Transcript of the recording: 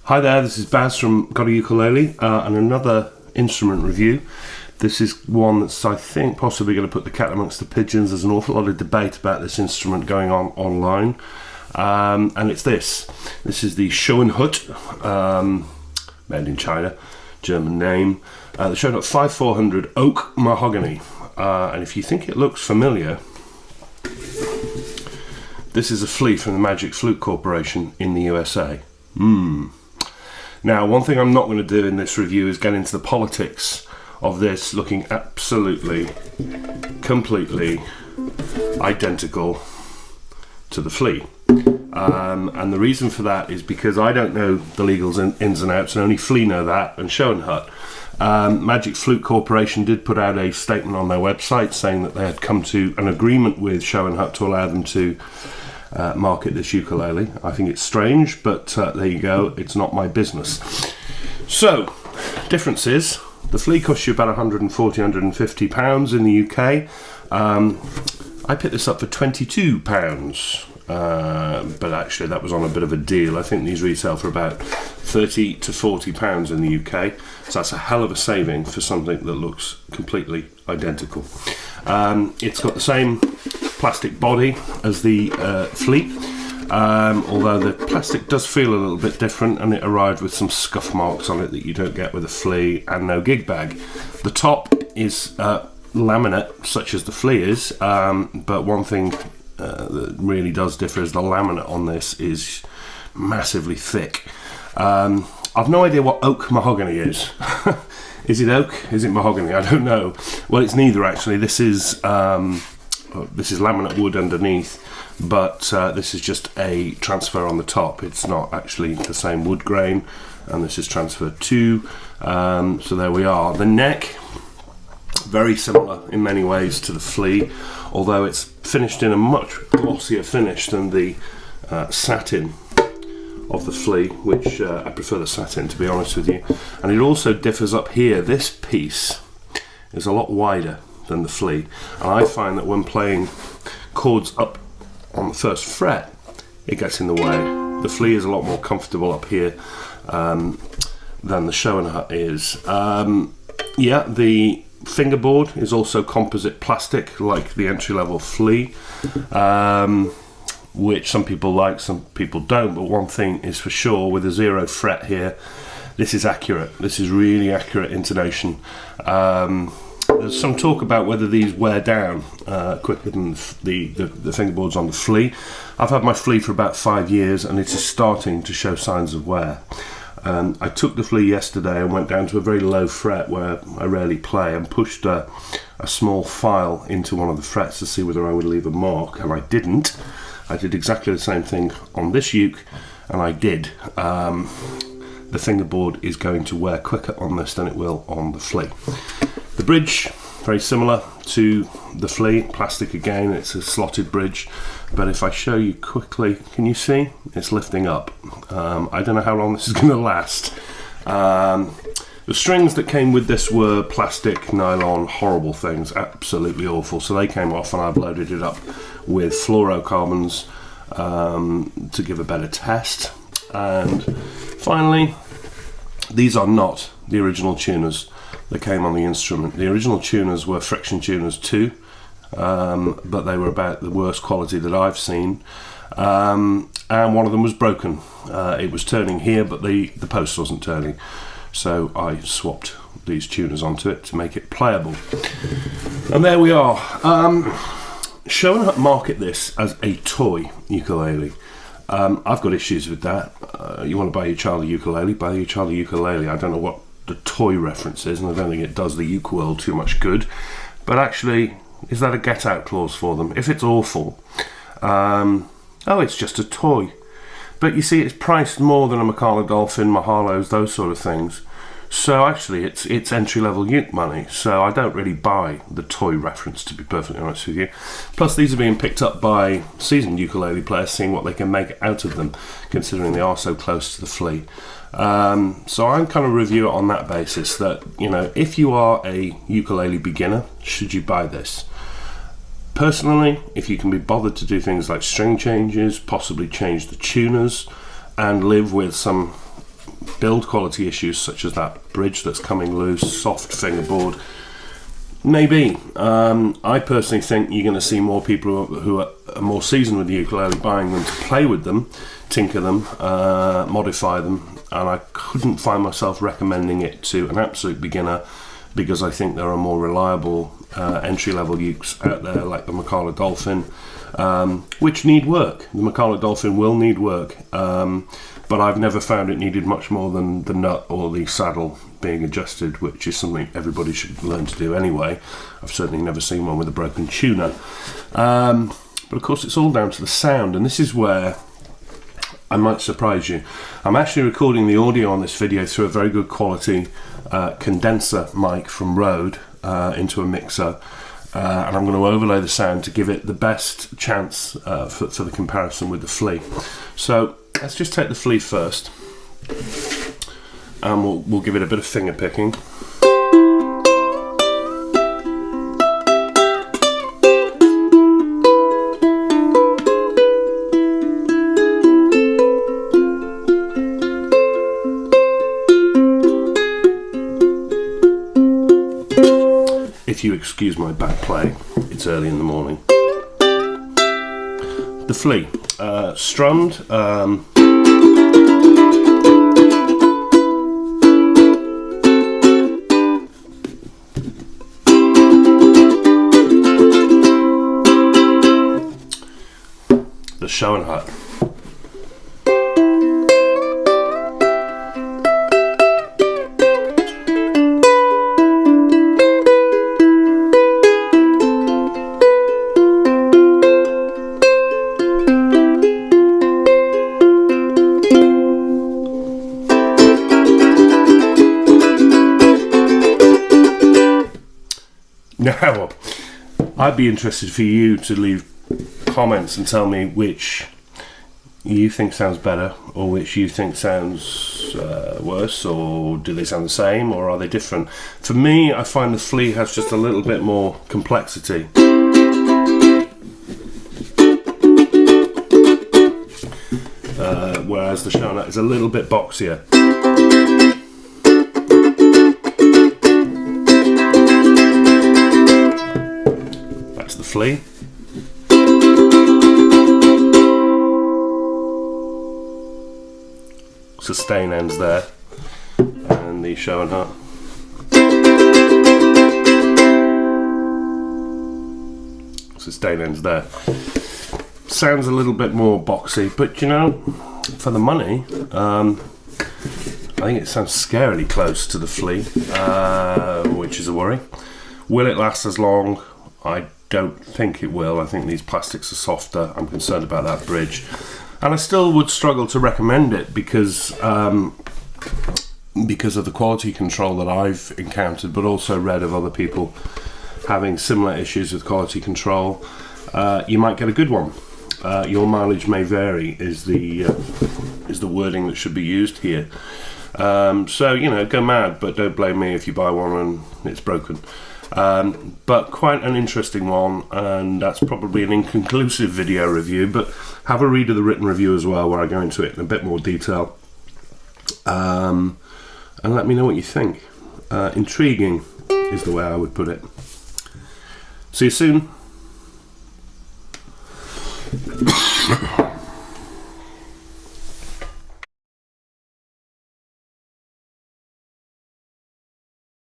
Hi there, this is Baz from GotAUkulele and another instrument review. This is one that's, I think, possibly going to put the cat amongst the pigeons. There's an awful lot of debate about this instrument going on online. And it's this. This is the Schoenhut, made in China, German name. The Schoenhut 5400 Oak Mahogany. And if you think it looks familiar, this is a flea from the Magic Flute Corporation in the USA. Now, one thing I'm not going to do in this review is get into the politics of this looking absolutely, completely identical to the flea. And the reason for that is because I don't know the legals ins and outs, and only Flea know that, and Schoenhut. Magic Flute Corporation did put out a statement on their website saying that they had come to an agreement with Schoenhut to allow them to market this ukulele. I think it's strange, but there you go, it's not my business. So, difference is, the flea costs you about £140–150 in the UK. I picked this up for £22, but actually that was on a bit of a deal. I think these retail for about £30 to £40 in the UK, so that's a hell of a saving for something that looks completely identical. It's got the same plastic body as the flea, although the plastic does feel a little bit different, and it arrived with some scuff marks on it that you don't get with a flea, and no gig bag. The top is laminate, such as the flea is, but one thing that really does differ is the laminate on this is massively thick. I've no idea what oak mahogany is. Is it oak? Is it mahogany? I don't know. Well, it's neither actually. This is laminate wood underneath, but this is just a transfer on the top. It's not actually the same wood grain, and this is transferred too. So there we are. The neck, very similar in many ways to the flea, although it's finished in a much glossier finish than the satin of the flea, which I prefer the satin, to be honest with you. And it also differs up here. This piece is a lot wider than the flea, and I find that when playing chords up on the first fret, it gets in the way. The flea is a lot more comfortable up here than the Schoenhut is. Yeah, the fingerboard is also composite plastic, like the entry-level flea, which some people like, some people don't, but one thing is for sure, with a 0 fret here, this is accurate. This is really accurate intonation. There's some talk about whether these wear down quicker than the fingerboards on the flea. I've had my flea for about 5 years, and it is starting to show signs of wear. I took the flea yesterday and went down to a very low fret where I rarely play, and pushed a small file into one of the frets to see whether I would leave a mark, and I didn't. I did exactly the same thing on this uke, and I did. The fingerboard is going to wear quicker on this than it will on the flea. The bridge, very similar to the flea, plastic again, it's a slotted bridge, but if I show you quickly, can you see? It's lifting up. I don't know how long this is going to last. The strings that came with this were plastic, nylon, horrible things, absolutely awful, so they came off, and I've loaded it up with fluorocarbons to give a better test. And finally, these are not the original tuners that came on the instrument. The original tuners were friction tuners too, but they were about the worst quality that I've seen, and one of them was broken. It was turning here, but the post wasn't turning, so I swapped these tuners onto it to make it playable. And there we are. Schoenhut market this as a toy ukulele. I've got issues with that. You want to buy your child a ukulele, buy your child a ukulele. I don't know what the toy reference is, and I don't think it does the uke world too much good. But actually, is that a get out clause for them? If it's awful, oh, it's just a toy. But you see, it's priced more than a Macala Dolphin, Mahalos, those sort of things. So actually, it's entry-level uke money. So I don't really buy the toy reference, to be perfectly honest with you. Plus, these are being picked up by seasoned ukulele players, seeing what they can make out of them, considering they are so close to the flea. So I'm kind of review it on that basis, that, you know, if you are a ukulele beginner, should you buy this? Personally, if you can be bothered to do things like string changes, possibly change the tuners, and live with some build quality issues such as that bridge that's coming loose, soft fingerboard. Maybe. I personally think you're going to see more people who are more seasoned with the ukulele buying them to play with them, tinker them, modify them, and I couldn't find myself recommending it to an absolute beginner, because I think there are more reliable entry-level ukes out there, like the Mahogany Dolphin, which need work. The Mahogany Dolphin will need work, but I've never found it needed much more than the nut or the saddle being adjusted, which is something everybody should learn to do anyway. I've certainly never seen one with a broken tuner. But of course it's all down to the sound, and this is where I might surprise you. I'm actually recording the audio on this video through a very good quality condenser mic from Rode into a mixer, and I'm going to overlay the sound to give it the best chance for the comparison with the flea. So let's just take the flea first, and we'll give it a bit of finger picking. If you excuse my bad play, it's early in the morning. The flea, strummed. The Schoenhut. Now, I'd be interested for you to leave comments and tell me which you think sounds better, or which you think sounds worse, or do they sound the same, or are they different? For me, I find the flea has just a little bit more complexity. Whereas the Schoenhut is a little bit boxier. The flea. Sustain ends there, and the Schoenhut. Sustain ends there. Sounds a little bit more boxy, but you know, for the money, I think it sounds scarily close to the flea, which is a worry. Will it last as long? I don't think it will. I think these plastics are softer. I'm concerned about that bridge, and I still would struggle to recommend it because of the quality control that I've encountered, but also read of other people having similar issues with quality control. You might get a good one. Your mileage may vary is the wording that should be used here. So you know, go mad, but don't blame me if you buy one and it's broken. But quite an interesting one, and that's probably an inconclusive video review, but have a read of the written review as well, where I go into it in a bit more detail, and let me know what you think. Intriguing is the way I would put it. See you soon.